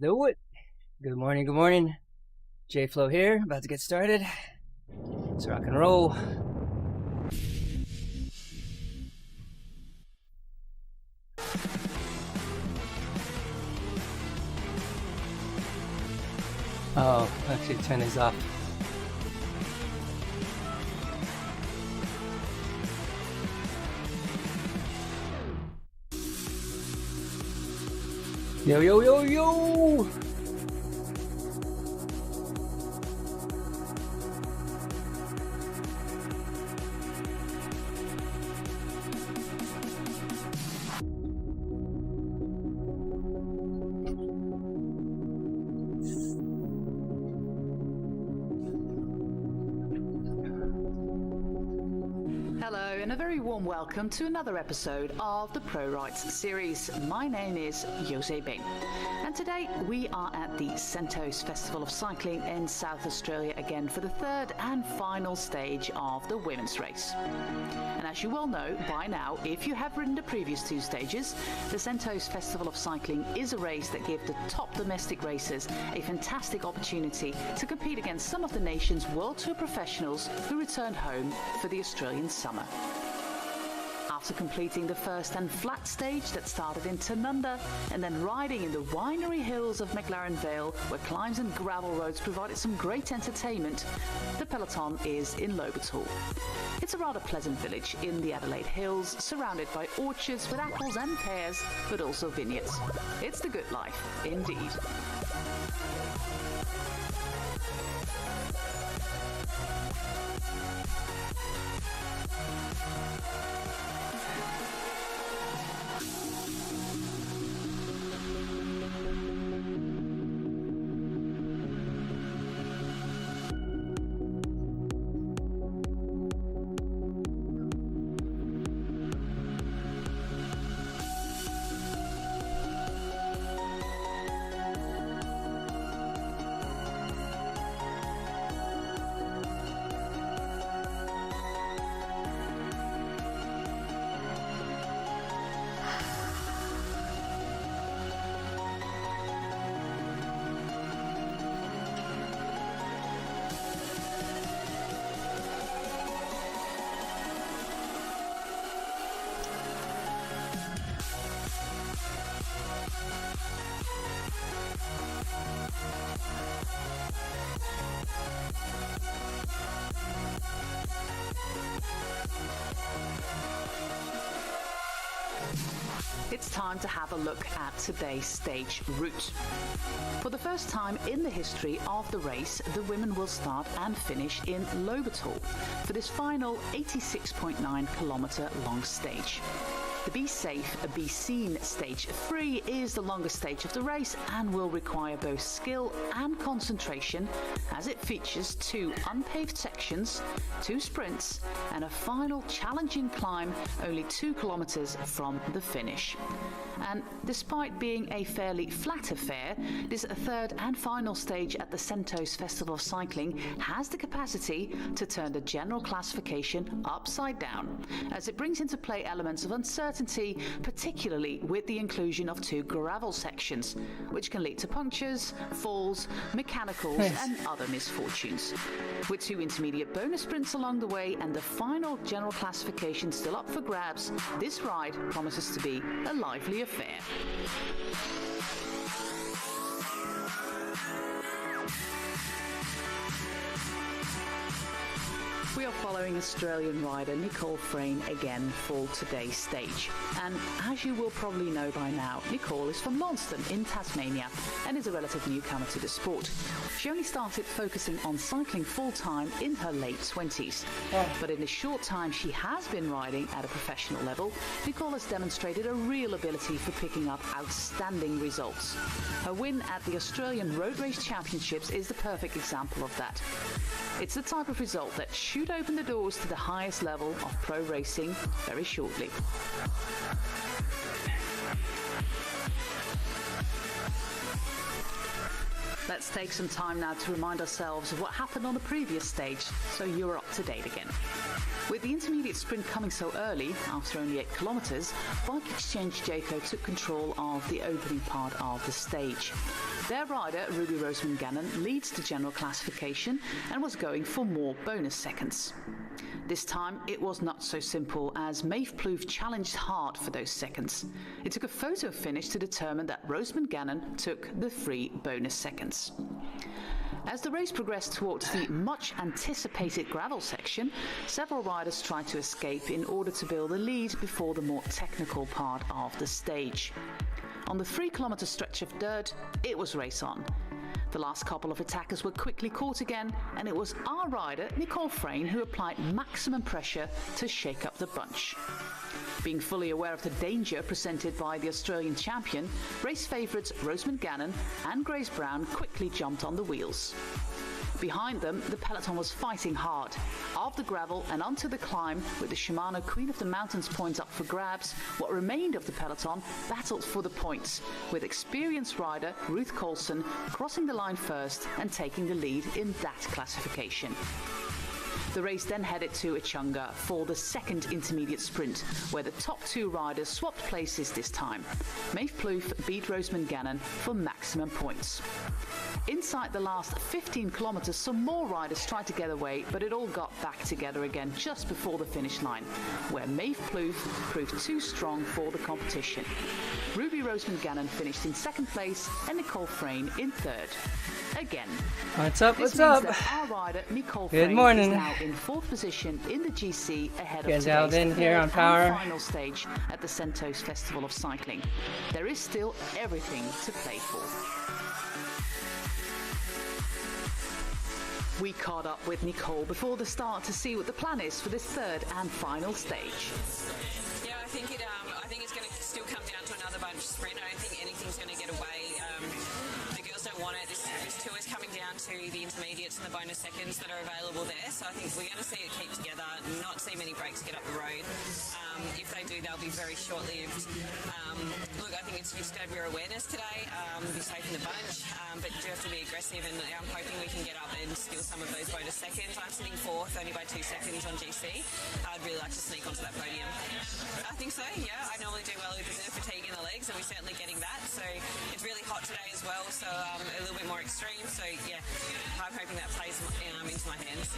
do it. Good morning. J-Flow here, about to get started. Let's rock and roll. Oh, actually turn these off. Yo! Hello and a very warm welcome to another episode of the ProRides series. My name is Jose Bing and today we are at the Sentosa Festival of Cycling in South Australia again for the third and final stage of the women's race. And as you well know by now, if you have ridden the previous two stages, the Sentosa Festival of Cycling is a race that gives the top domestic racers a fantastic opportunity to compete against some of the nation's World Tour professionals who returned home for the Australian summer. After completing the first and flat stage that started in Tanunda and then riding in the winery hills of McLaren Vale, where climbs and gravel roads provided some great entertainment, the peloton is in Lobatul. It's a rather pleasant village in the Adelaide Hills, surrounded by orchards with apples and pears, but also vineyards. It's the good life, indeed. It's time to have a look at today's stage route. For the first time in the history of the race, the women will start and finish in Lobatul for this final 86.9 kilometer long stage. The Be Safe, Be Seen Stage 3 is the longest stage of the race and will require both skill and concentration as it features two unpaved sections, two sprints and a final challenging climb only 2 kilometers from the finish. And despite being a fairly flat affair, this third and final stage at the Sentosa Festival of Cycling has the capacity to turn the general classification upside down, as it brings into play elements of uncertainty, particularly with the inclusion of two gravel sections, which can lead to punctures, falls, mechanicals and other misfortunes. With two intermediate bonus sprints along the way and the final general classification still up for grabs, this ride promises to be a lively affair. We are following Australian rider Nicole Frayne again for today's stage. And as you will probably know by now, Nicole is from Launceston in Tasmania and is a relative newcomer to the sport. She only started focusing on cycling full-time in her late 20s. But in the short time she has been riding at a professional level, Nicole has demonstrated a real ability for picking up outstanding results. Her win at the Australian Road Race Championships is the perfect example of that. It's the type of result that should open the doors to the highest level of pro racing very shortly. Let's take some time now to remind ourselves of what happened on the previous stage, so you're up to date again. With the intermediate sprint coming so early, after only 8 kilometres, Bike Exchange Jayco took control of the opening part of the stage. Their rider, Ruby Roseman Gannon, leads the general classification and was going for more bonus seconds. This time, it was not so simple, as Maeve Plouffe challenged hard for those seconds. It took a photo finish to determine that Roseman Gannon took the 3 bonus seconds. As the race progressed towards the much-anticipated gravel section, several riders tried to escape in order to build a lead before the more technical part of the stage. On the 3-kilometre stretch of dirt, it was race on. The last couple of attackers were quickly caught again, and it was our rider, Nicole Frayne, who applied maximum pressure to shake up the bunch. Being fully aware of the danger presented by the Australian champion, race favourites Roseman Gannon and Grace Brown quickly jumped on the wheels. Behind them, the peloton was fighting hard. Off the gravel and onto the climb, with the Shimano Queen of the Mountains points up for grabs, what remained of the peloton battled for the points, with experienced rider Ruth Coulson crossing the line first and taking the lead in that classification. The race then headed to Echunga for the second intermediate sprint, where the top 2 riders swapped places this time. Maeve Plouffe beat Roseman Gannon for maximum points. Inside the last 15 kilometres, some more riders tried to get away, but it all got back together again just before the finish line, where Maeve Plouffe proved too strong for the competition. Ruby Roseman Gannon finished in 2nd place and Nicole Frayne in 3rd. Again. What's up? This What's means up? that our rider Nicole Good Frayne morning. is now in 4th position in the GC ahead of Getting dialed today's in here on 3rd Power. and final stage at the Sentos Festival of Cycling. There is still everything to play for. We caught up with Nicole before the start to see what the plan is for this 3rd and final stage. Yeah, I think it's going to still come down to another bunch sprint. I don't think anything's going to get away. The girls don't want it. This tour is coming down to the intermediates and the bonus seconds that are available there. So I think we're going to see it keep together, not see many breaks get up the road. If they do, they'll be very short-lived. Look, I think it's just going to be your awareness today. Be safe in the bunch, but you do have to be aggressive, and I'm hoping we can get up and steal some of those bonus seconds. I'm sitting 4th, only by 2 seconds on GC. I'd really like to sneak onto that podium. I think so, yeah. I normally do well with a bit of fatigue in the legs, and we're certainly getting that. So it's really hot today as well, so a little bit more extreme. So yeah, I'm hoping that plays into my hands.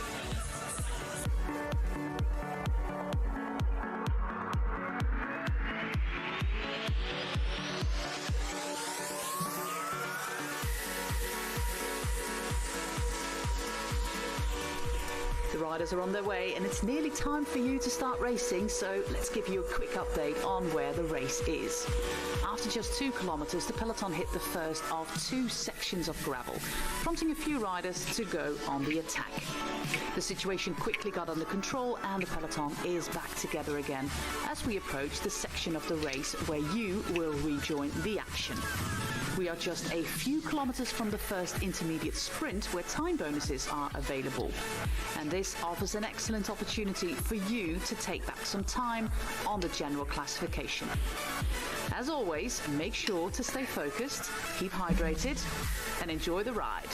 The riders are on their way, and it's nearly time for you to start racing, so let's give you a quick update on where the race is. After just 2 kilometres, the peloton hit the first of 2 sections of gravel, prompting a few riders to go on the attack. The situation quickly got under control, and the peloton is back together again as we approach the section of the race where you will rejoin the action. We are just a few kilometres from the first intermediate sprint, where time bonuses are available. And this offers an excellent opportunity for you to take back some time on the general classification. As always, make sure to stay focused, keep hydrated, and enjoy the ride.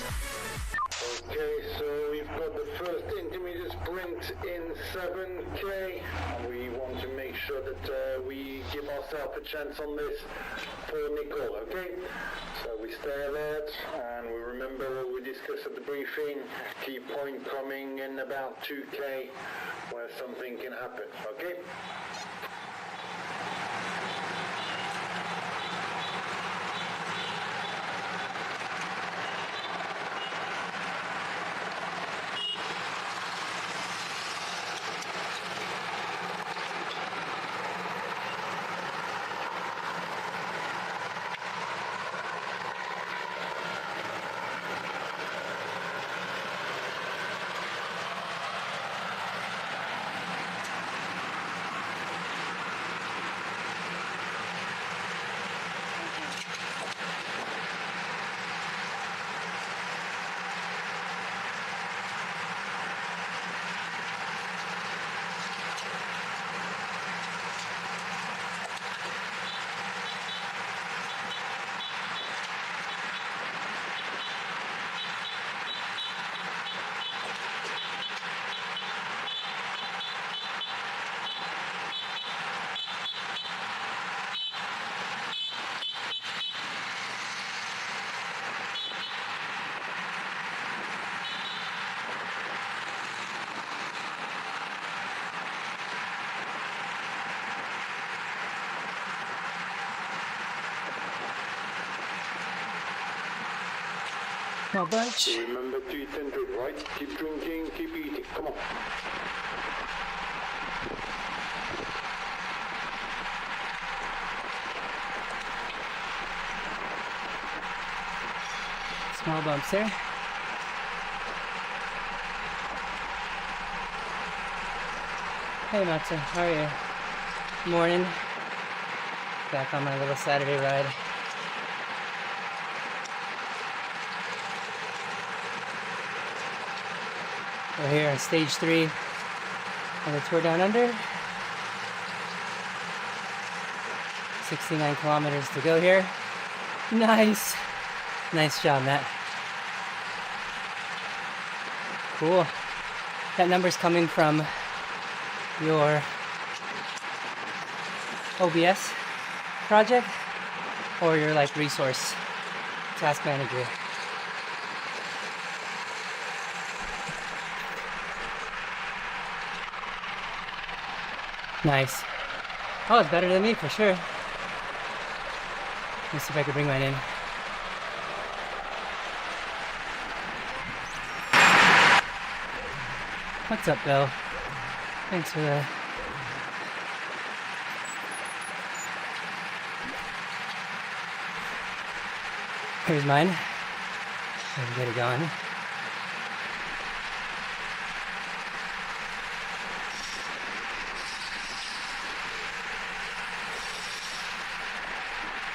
Okay, so we've got the first intermediate sprint in 7K, and we want to make sure that we give ourselves a chance on this for Nicole, okay? So we stay alert, and we remember what we discussed at the briefing, key point coming in about 2K, where something can happen, okay? Small bunch. Remember to eat and drink, right? Keep drinking, keep eating. Come on. Small bumps there. Hey Matsu, how are you? Morning. Back on my little Saturday ride. We're here on stage 3 of the Tour Down Under. 69 kilometers to go here. Nice. Nice job, Matt. Cool. That number's coming from your OBS project or your like resource task manager. Nice. Oh, it's better than me for sure. Let me see if I can bring mine in. What's up, Bill? Thanks for the... Here's mine. Let me get it going.